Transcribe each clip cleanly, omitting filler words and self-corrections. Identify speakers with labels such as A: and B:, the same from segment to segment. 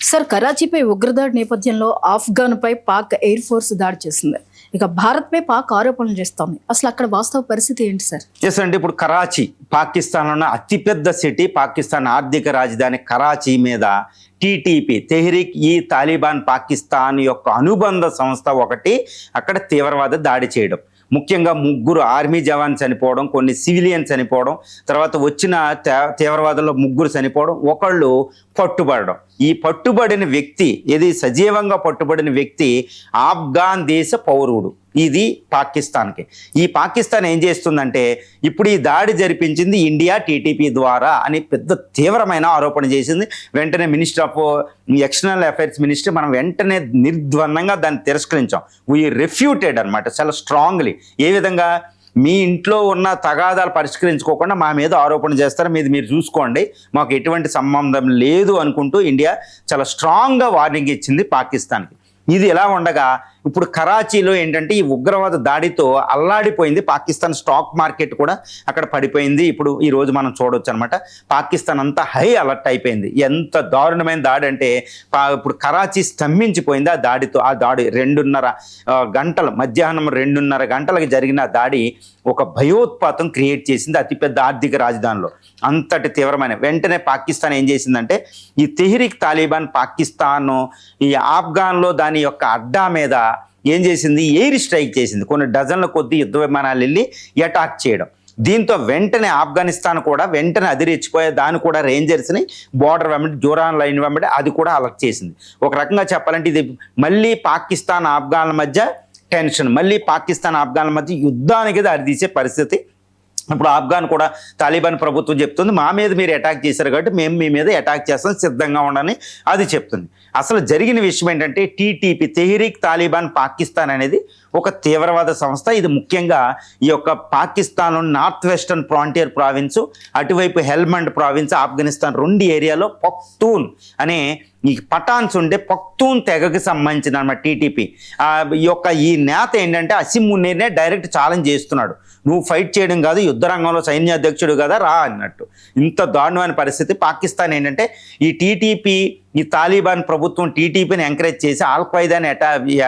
A: Sir, కరాచీపై ఉగ్రదాడి నేపథ్యంలో ఆఫ్ఘన్పై Pak air force దాడి చేసింది. ఇక భారత్పై పాక్ ఆరోపణలు చేస్తోంది. అసలు అక్కడ వాస్తవ పరిస్థితి ఏంటి సార్?
B: ఎస్ అండి, ఇప్పుడు కరాచీ పాకిస్తాన్లో అతిపెద్ద సిటీ, పాకిస్తాన్ ఆర్థిక రాజధాని కరాచీ మీద టీటీపీ తెహ్రీక్ ఈ తాలిబాన్ పాకిస్తాన్ యొక్క అనుబంధ సంస్థ ఒకటి అక్కడ తీవ్రవాద దాడి చేయడం, ముఖ్యంగా 3 ఆర్మీ జవాన్ చనిపోవడం, కొన్ని సివిలియన్ చనిపోవడం, తర్వాత వచ్చిన తీవ్రవాదుల్లో 3 చనిపోవడం, ఒకళ్ళు పట్టుబడడం. ఈ పట్టుబడిన వ్యక్తి, ఇది సజీవంగా పట్టుబడిన వ్యక్తి ఆఫ్ఘాన్ దేశ పౌరుడు. ఇది పాకిస్తాన్కి. ఈ పాకిస్తాన్ ఏం చేస్తుందంటే ఇప్పుడు ఈ దాడి జరిపించింది ఇండియా టీటీపీ ద్వారా అని పెద్ద తీవ్రమైన ఆరోపణ చేసింది. వెంటనే minister of external affairs minister మనం వెంటనే నిర్ద్వందంగా దాన్ని తిరస్కరించాం. వీ రిఫ్యూటెడ్ అనమాట, చాలా స్ట్రాంగ్లీ. ఏ విధంగా? మీ ఇంట్లో ఉన్న తగాదాలు పరిష్కరించుకోకుండా మా మీద ఆరోపణ చేస్తారు, మీరు చూసుకోండి, మాకు ఎటువంటి సంబంధం లేదు అనుకుంటూ ఇండియా చాలా స్ట్రాంగ్గా వార్నింగ్ ఇచ్చింది పాకిస్తాన్కి. ఇది ఎలా ఉండగా ఇప్పుడు కరాచీలో ఏంటంటే ఈ ఉగ్రవాద దాడితో అల్లాడిపోయింది పాకిస్తాన్. స్టాక్ మార్కెట్ కూడా అక్కడ పడిపోయింది. ఇప్పుడు ఈరోజు మనం చూడవచ్చు అనమాట, పాకిస్తాన్ అంతా హై అలర్ట్ అయిపోయింది. ఎంత దారుణమైన దాడి అంటే ఇప్పుడు కరాచీ స్తంభించిపోయింది ఆ దాడితో. ఆ దాడి 2:30 గంటలు, మధ్యాహ్నం 2:30 గంటలకు జరిగిన దాడి ఒక భయోత్పాతం క్రియేట్ చేసింది అతిపెద్ద ఆర్థిక రాజధానిలో. అంతటి తీవ్రమైన వెంటనే పాకిస్తాన్ ఏం చేసిందంటే ఈ తెహ్రీక్ తాలిబాన్ పాకిస్తాన్ ఈ ఆఫ్ఘాన్లో దాని యొక్క అడ్డా మీద ఏం చేసింది, ఎయిర్ స్ట్రైక్ చేసింది. కొన్ని డజన్ల కొద్ది యుద్ధ విమానాలు వెళ్ళి అటాక్ చేయడం. దీంతో వెంటనే ఆఫ్ఘనిస్తాన్ కూడా వెంటనే అదిరిచ్చిపోయే దాన్ని కూడా రేంజర్స్ని బోర్డర్ వెంబడి, జోరాన్ లైన్ వెంబడి అది కూడా అలర్ట్ చేసింది. ఒక రకంగా చెప్పాలంటే ఇది మళ్ళీ పాకిస్తాన్ ఆఫ్ఘాన్ల మధ్య టెన్షన్, మళ్ళీ పాకిస్తాన్ ఆఫ్ఘాన్ల మధ్య యుద్ధానికి దారితీసే పరిస్థితి. ఇప్పుడు ఆఫ్ఘాన్ కూడా తాలిబాన్ ప్రభుత్వం చెప్తుంది, మా మీద మీరు అటాక్ చేశారు కాబట్టి మేము మీ మీద అటాక్ చేస్తాం, సిద్ధంగా ఉండని అది చెప్తుంది. అసలు జరిగిన విషయం ఏంటంటే టీటీపీ తెహ్రీక్ తాలిబాన్ పాకిస్తాన్ అనేది ఒక తీవ్రవాద సంస్థ. ఇది ముఖ్యంగా ఈ యొక్క Pakistan north western frontier province, అటువైపు హెల్మండ్ ప్రావిన్స్, ఆఫ్ఘనిస్తాన్ 2 ఏరియాలో పఖ్తూన్ అనే ఈ పఠాన్స్ ఉండే పఖ్తూన్ తెగకి సంబంధించిన అన్నమాట టీటీపీ. ఈ నేత ఏంటంటే అసిమ్ మునీర్నే డైరెక్ట్ ఛాలెంజ్ చేస్తున్నాడు, నువ్వు ఫైట్ చేయడం కాదు, యుద్ధ రంగంలో సైన్యాధ్యక్షుడు కదా, రా అన్నట్టు. ఇంత దారుణమైన పరిస్థితి. పాకిస్తాన్ ఏంటంటే ఈ టీటీపీ, ఈ తాలిబాన్ ప్రభుత్వం టీటీపీని ఎంకరేజ్ చేసి ఆల్ ఖైదాని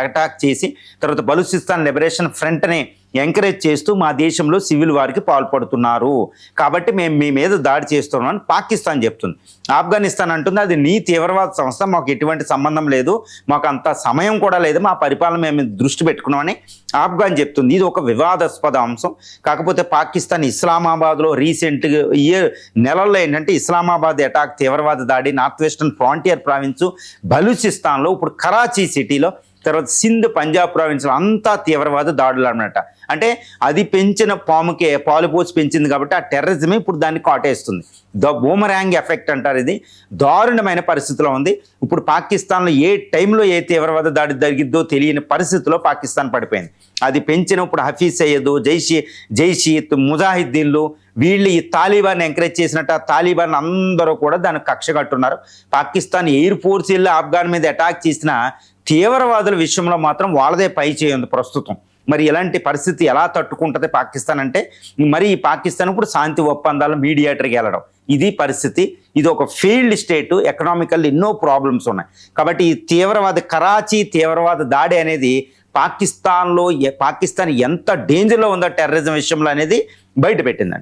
B: అటాక్ చేసి తర్వాత బలూచిస్తాన్ లిబరేషన్ ఫ్రంట్ని ఎంకరేజ్ చేస్తూ మా దేశంలో సివిల్ వారికి పాల్పడుతున్నారు కాబట్టి మేము మీ మీద దాడి చేస్తున్నామని పాకిస్తాన్ చెప్తుంది. ఆఫ్ఘనిస్తాన్ అంటుంది అది నీ తీవ్రవాద సంస్థ, మాకు ఎటువంటి సంబంధం లేదు, మాకు అంత సమయం కూడా లేదు, మా పరిపాలన మేము దృష్టి పెట్టుకున్నామని ఆఫ్ఘాన్ చెప్తుంది. ఇది ఒక వివాదాస్పద అంశం. కాకపోతే పాకిస్తాన్ ఇస్లామాబాద్లో రీసెంట్ నెలల్లో ఏంటంటే ఇస్లామాబాద్ అటాక్, తీవ్రవాద దాడి, నార్త్ వెస్టర్న్ ఫ్రాంటియర్ ప్రావిన్స్ బలూచిస్తాన్లో, ఇప్పుడు కరాచీ సిటీలో, తర్వాత సింధ్ పంజాబ్ ప్రావిన్స్లో అంతా తీవ్రవాద దాడులు అన్నమాట. అంటే అది పెంచిన పాముకే పాలు పోసి పెంచింది కాబట్టి ఆ టెర్రరిజమే ఇప్పుడు దాన్ని కాటేస్తుంది. ద బూమరాంగ్ ఎఫెక్ట్ అంటారు. ఇది దారుణమైన పరిస్థితిలో ఉంది. ఇప్పుడు పాకిస్తాన్లో ఏ టైంలో ఏ తీవ్రవాద దాడి జరిగిద్దో తెలియని పరిస్థితిలో పాకిస్తాన్ పడిపోయింది. అది పెంచిన ఇప్పుడు హఫీజ్ సయ్యద్, జైషీ ముజాహిద్దీన్లు వీళ్ళు ఈ తాలిబాన్ ఎంకరేజ్ చేసినట్టు ఆ తాలిబాన్ అందరూ కూడా దానికి కక్ష కట్టున్నారు. పాకిస్తాన్ ఎయిర్ ఫోర్స్ వెళ్ళి ఆఫ్ఘాన్ మీద అటాక్ చేసిన తీవ్రవాదుల విషయంలో మాత్రం వాళ్ళదే పై చేయంది ప్రస్తుతం. మరి ఇలాంటి పరిస్థితి ఎలా తట్టుకుంటుంది పాకిస్తాన్ అంటే మరి ఈ పాకిస్తాన్ ఇప్పుడు శాంతి ఒప్పందాలు మీడియేటర్కి వెళ్ళడం, ఇది పరిస్థితి. ఇది ఒక ఫెయిల్డ్ స్టేటు, ఎకనామికల్ ఎన్నో ప్రాబ్లమ్స్ ఉన్నాయి. కాబట్టి ఈ కరాచీ తీవ్రవాద దాడి అనేది పాకిస్తాన్ ఎంత డేంజర్లో ఉందో టెర్రరిజం విషయంలో అనేది బయట పెట్టిందండి.